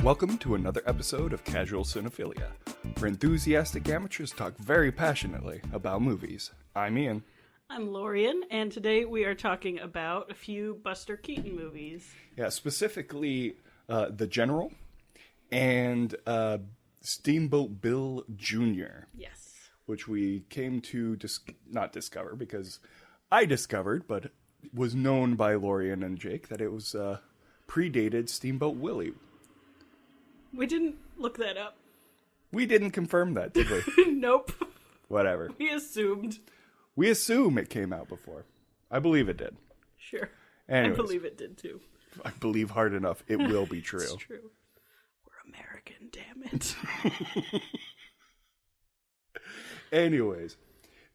Welcome to another episode of Casual Cinephilia, where enthusiastic amateurs talk very passionately about movies. I'm Ian. I'm Lorian, and today we are talking about a few Buster Keaton movies. Yeah, specifically The General and Steamboat Bill Jr. Yes. Which we came to not discover, because I discovered, but was known by Lorian and Jake, that it was predated Steamboat Willie. We didn't look that up. We didn't confirm that, did we? Nope. Whatever. We assumed. We assume it came out before. I believe it did. Sure. Anyways, I believe it did too. I believe hard enough it will be true. It's true. We're American, damn it. Anyways,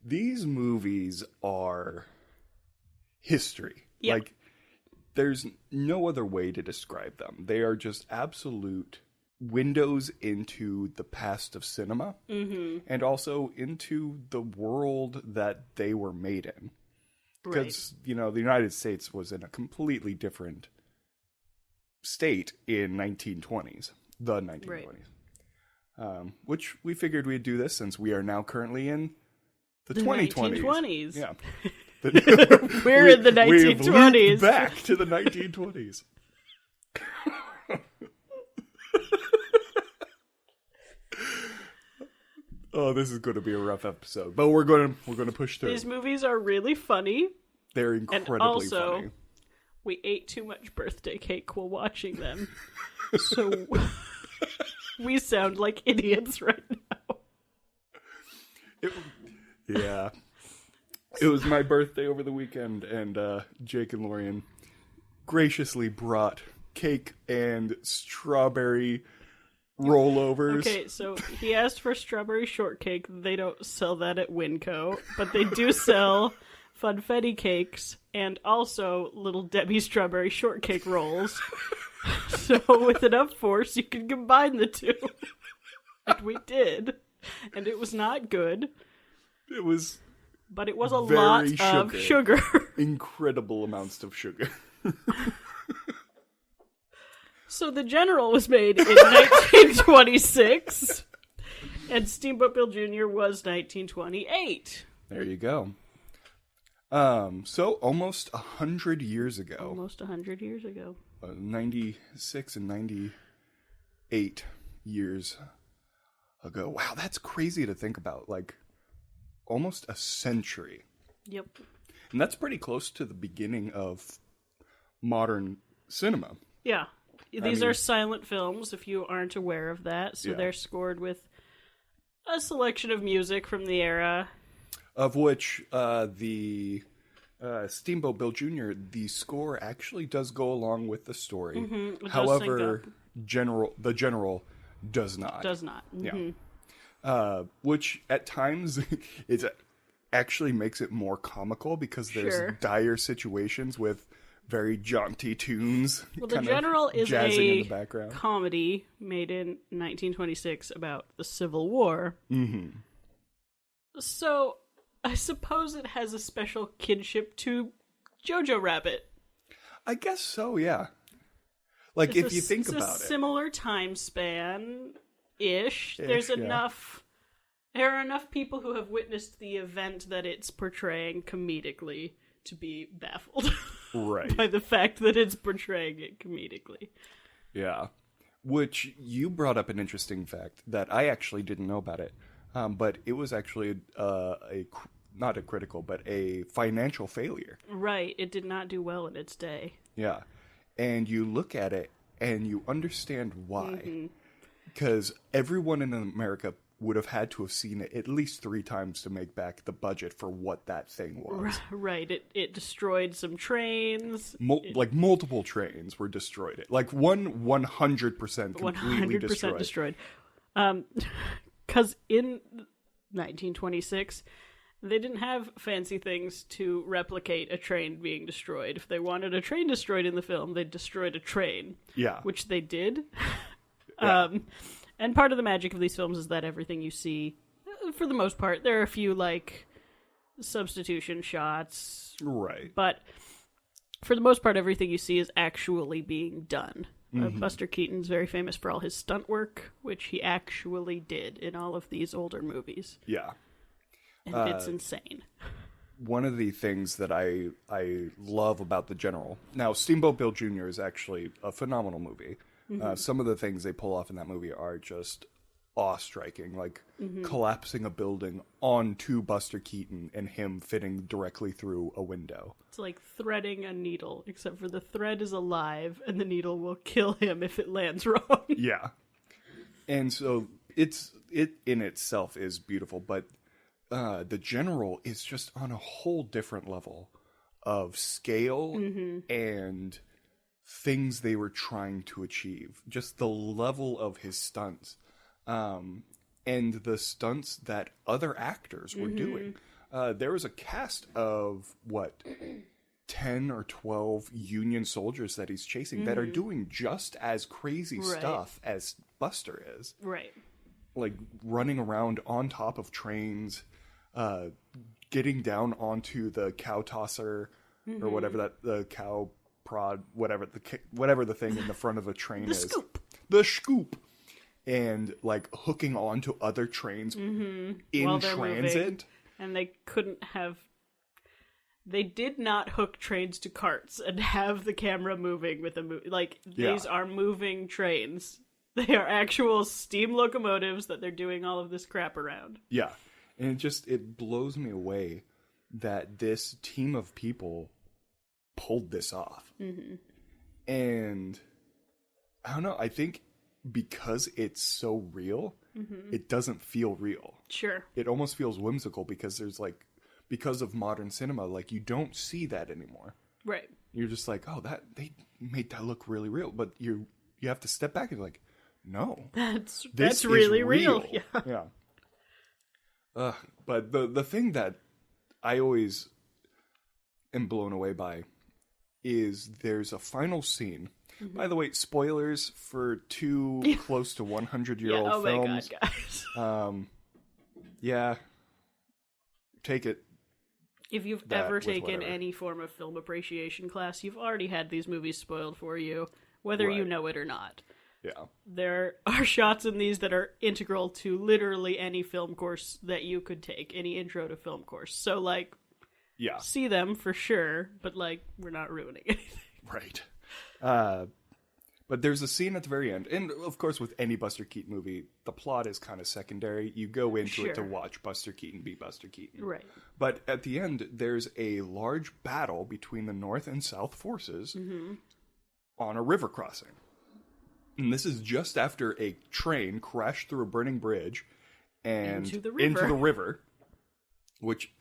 these movies are history. Yep. Like, there's no other way to describe them. They are just absolute windows into the past of cinema, and also into the world that they were made in. Because, you know, the United States was in a completely different state in the 1920s. Right. Which we figured we'd do this since we are now currently in the 2020s. 1920s. Yeah. We're in the 1920s. We've looped back to the 1920s. Oh, this is going to be a rough episode, but we're going to push through. These movies are really funny. They're incredibly and also, funny. We ate too much birthday cake while watching them, so we sound like idiots right now. Yeah. It was my birthday over the weekend, and Jake and Lorian graciously brought cake and strawberry rollovers. Okay, so he asked for strawberry shortcake. They don't sell that at Winco, but they do sell funfetti cakes and also Little Debbie strawberry shortcake rolls. So with enough force, you can combine the two. And we did. And it was not good. But it was a lot of sugar. Incredible amounts of sugar. So The General was made in 1926, and Steamboat Bill Jr. was 1928. There you go. So almost 100 years ago. Almost 100 years ago. 96 and 98 years ago. Wow, that's crazy to think about. Like, almost a century. Yep. And that's pretty close to the beginning of modern cinema. Yeah. These are silent films, if you aren't aware of that. So they're scored with a selection of music from the era. Of which the Steamboat Bill Jr., the score actually does go along with the story. Mm-hmm. However, the General does not. Does not. Mm-hmm. Yeah. Which at times it actually makes it more comical because there's dire situations with very jaunty tunes. Well, The General is a in the background. comedy made in 1926 about the Civil War. Mm-hmm. So I suppose it has a special kinship to Jojo Rabbit. I guess so, yeah. Like, if you think about it. It's a similar time span-ish. There are enough people who have witnessed the event that it's portraying comedically to be baffled. Right. By the fact that it's portraying it comedically. Yeah. Which, you brought up an interesting fact that I actually didn't know about it. But it was actually not a critical, but a financial failure. Right. It did not do well in its day. Yeah. And you look at it and you understand why. Because everyone in America would have had to have seen it at least 3 times to make back the budget for what that thing was. Right. It destroyed some trains. Multiple trains were destroyed. Like 100% completely 100% destroyed. Because in 1926, they didn't have fancy things to replicate a train being destroyed. If they wanted a train destroyed in the film, they destroyed a train. Yeah. Which they did. Yeah. And part of the magic of these films is that everything you see, for the most part, there are a few, like, substitution shots. Right. But for the most part, everything you see is actually being done. Buster Keaton's very famous for all his stunt work, which he actually did in all of these older movies. Yeah. And it's insane. One of the things that I love about The General... Now, Steamboat Bill Jr. is actually a phenomenal movie. Some of the things they pull off in that movie are just awe-striking, like collapsing a building onto Buster Keaton and him fitting directly through a window. It's like threading a needle, except for the thread is alive and the needle will kill him if it lands wrong. Yeah. And so it in itself is beautiful, but The General is just on a whole different level of scale and things they were trying to achieve. Just the level of his stunts. And the stunts that other actors were doing. There was a cast of, 10 or 12 Union soldiers that he's chasing that are doing just as crazy stuff as Buster is. Right. Like, running around on top of trains, getting down onto the cow tosser, or whatever the cow prod, whatever the thing in the front of a train is. Scoop. The scoop. And, like, hooking onto other trains in transit. Moving. And they couldn't have... They did not hook trains to carts and have the camera moving with a these are moving trains. They are actual steam locomotives that they're doing all of this crap around. Yeah. And it blows me away that this team of people pulled this off. And, I don't know, I think... because it's so real, it doesn't feel real. Sure. It almost feels whimsical because because of modern cinema, like, you don't see that anymore. Right. You're just like, oh, they made that look really real. But you have to step back and be like, no. That's really real. Yeah. But the thing that I always am blown away by is there's a final scene. By the way, spoilers for two close to 100-year-old films. Oh my god, guys. Yeah. Take it. If you've ever taken any form of film appreciation class, you've already had these movies spoiled for you, whether you know it or not. Yeah. There are shots in these that are integral to literally any film course that you could take, any intro to film course. So, like, see them for sure, but, like, we're not ruining anything. Right. But there's a scene at the very end, and of course with any Buster Keaton movie, the plot is kind of secondary. You go into it to watch Buster Keaton be Buster Keaton. Right. But at the end, there's a large battle between the North and South forces on a river crossing. And this is just after a train crashed through a burning bridge and into the river, which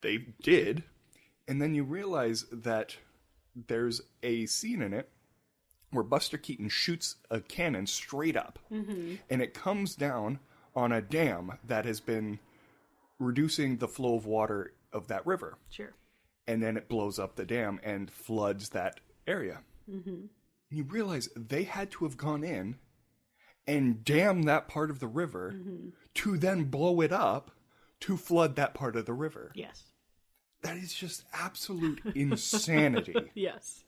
they did. And then you realize that there's a scene in it where Buster Keaton shoots a cannon straight up, and it comes down on a dam that has been reducing the flow of water of that river. Sure. And then it blows up the dam and floods that area. And you realize they had to have gone in and dammed that part of the river to then blow it up to flood that part of the river. Yes. That is just absolute insanity. Yes.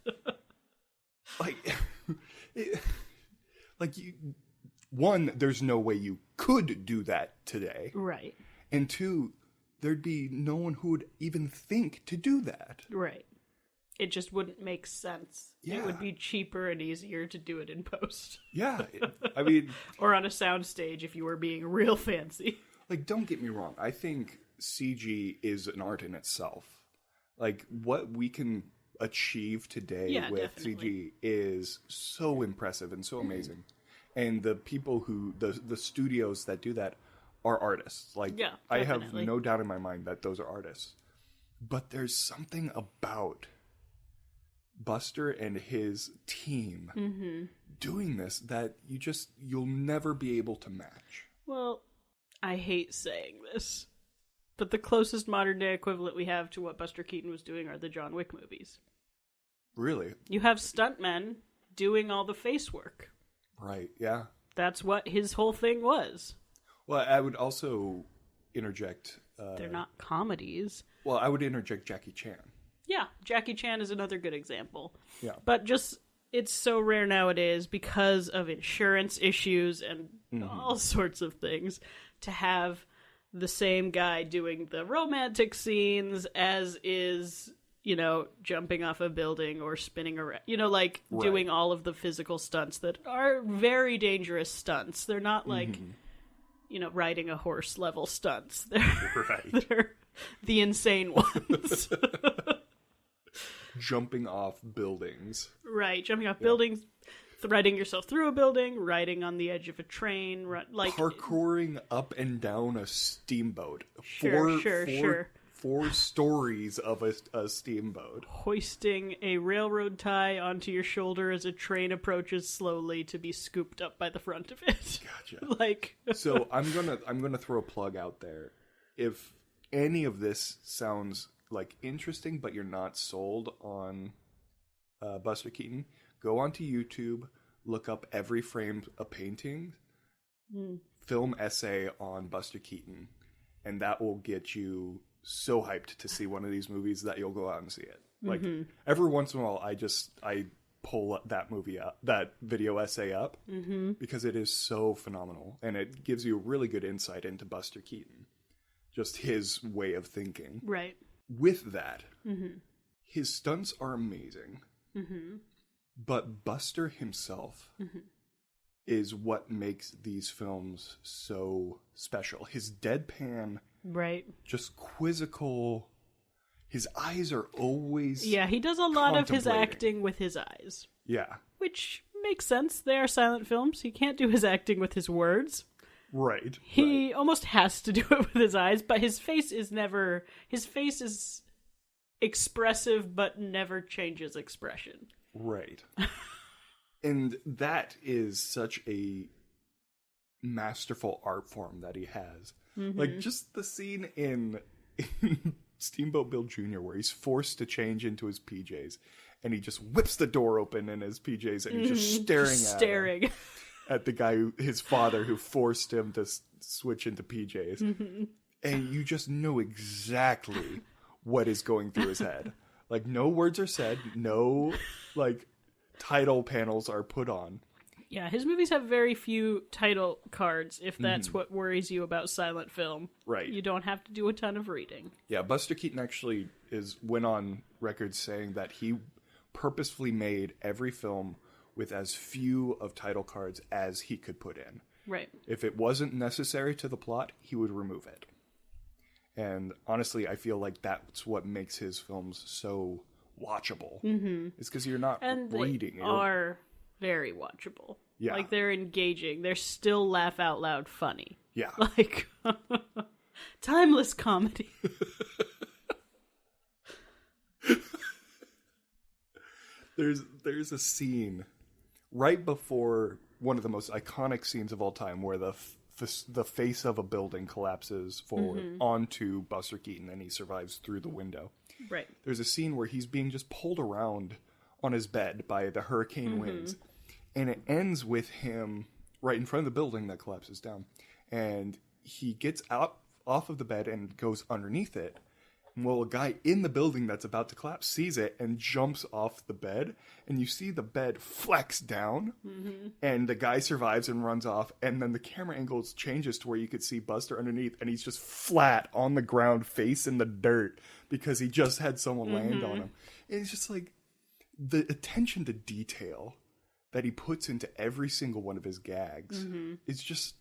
One, there's no way you could do that today. Right. And two, there'd be no one who would even think to do that. Right. It just wouldn't make sense. Yeah. It would be cheaper and easier to do it in post. Yeah. I mean... or on a soundstage if you were being real fancy. Like, don't get me wrong. I think CG is an art in itself. Like, what we can achieve today with CG is so impressive and so amazing. And the people the studios that do that are artists. Like, I have no doubt in my mind that those are artists. But there's something about Buster and his team doing this that you'll never be able to match. Well, I hate saying this, but the closest modern day equivalent we have to what Buster Keaton was doing are the John Wick movies. Really? You have stuntmen doing all the face work. Right, yeah. That's what his whole thing was. Well, I would also interject... they're not comedies. Well, I would interject Jackie Chan. Yeah, Jackie Chan is another good example. Yeah. But just, it's so rare nowadays because of insurance issues and all sorts of things to have the same guy doing the romantic scenes as is, you know, jumping off a building or spinning around, you know, like doing all of the physical stunts that are very dangerous stunts. They're not like, you know, riding a horse level stunts. They're the insane ones. Jumping off buildings. Right, jumping off buildings, threading yourself through a building, riding on the edge of a train, like parkouring up and down a steamboat. Sure. 4 stories of a steamboat. Hoisting a railroad tie onto your shoulder as a train approaches slowly to be scooped up by the front of it. Gotcha. Like So I'm gonna throw a plug out there. If any of this sounds like interesting, but you're not sold on Buster Keaton, go onto YouTube, look up Every Frame a Painting, film essay on Buster Keaton, and that will get you so hyped to see one of these movies that you'll go out and see it. Like every once in a while, I pull that movie up, that video essay up, because it is so phenomenal, and it gives you a really good insight into Buster Keaton, just his way of thinking. right. With that, his stunts are amazing, but Buster himself is what makes these films so special. His deadpan, just quizzical, his eyes are always he does a lot of his acting with his eyes. Yeah. Which makes sense. They are silent films. He can't do his acting with his words. Right. He almost has to do it with his eyes, but his face is expressive but never changes expression. Right. And that is such a masterful art form that he has. Like just the scene in Steamboat Bill Jr. where he's forced to change into his PJs and he just whips the door open in his PJs and he's just staring at the guy, his father, who forced him to switch into PJs. And you just know exactly what is going through his head. Like, no words are said. No, like, title panels are put on. Yeah, his movies have very few title cards, if that's what worries you about silent film. Right. You don't have to do a ton of reading. Yeah, Buster Keaton actually went on record saying that he purposefully made every film with as few of title cards as he could put in. Right. If it wasn't necessary to the plot, he would remove it. And honestly, I feel like that's what makes his films so watchable. It's because you're not reading. They are very watchable. Yeah. Like, they're engaging. They're still laugh out loud funny. Yeah. Like, timeless comedy. There's a scene right before one of the most iconic scenes of all time where the face of a building collapses forward onto Buster Keaton and he survives through the window. Right. There's a scene where he's being just pulled around on his bed by the hurricane winds. And it ends with him right in front of the building that collapses down. And he gets out off of the bed and goes underneath it. Well, a guy in the building that's about to collapse sees it and jumps off the bed. And you see the bed flex down. And the guy survives and runs off. And then the camera angles changes to where you could see Buster underneath. And he's just flat on the ground, face in the dirt. Because he just had someone land on him. And it's just like the attention to detail that he puts into every single one of his gags is just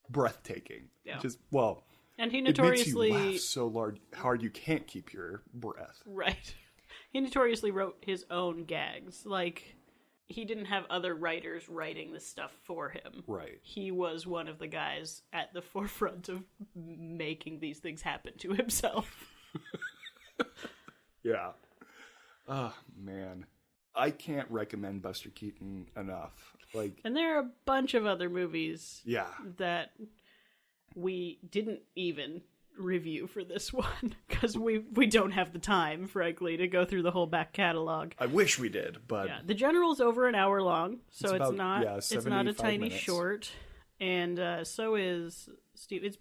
breathtaking. Yeah. Just, well... And he notoriously... It makes you laugh so hard you can't keep your breath. Right. He notoriously wrote his own gags. Like, he didn't have other writers writing this stuff for him. Right. He was one of the guys at the forefront of making these things happen to himself. Yeah. Oh, man. I can't recommend Buster Keaton enough. Like, and there are a bunch of other movies that we didn't even review for this one because we don't have the time, frankly, to go through the whole back catalog. I wish we did, but yeah, The General's over an hour long, so it's about, not a tiny minutes. short, and so is Steve. It's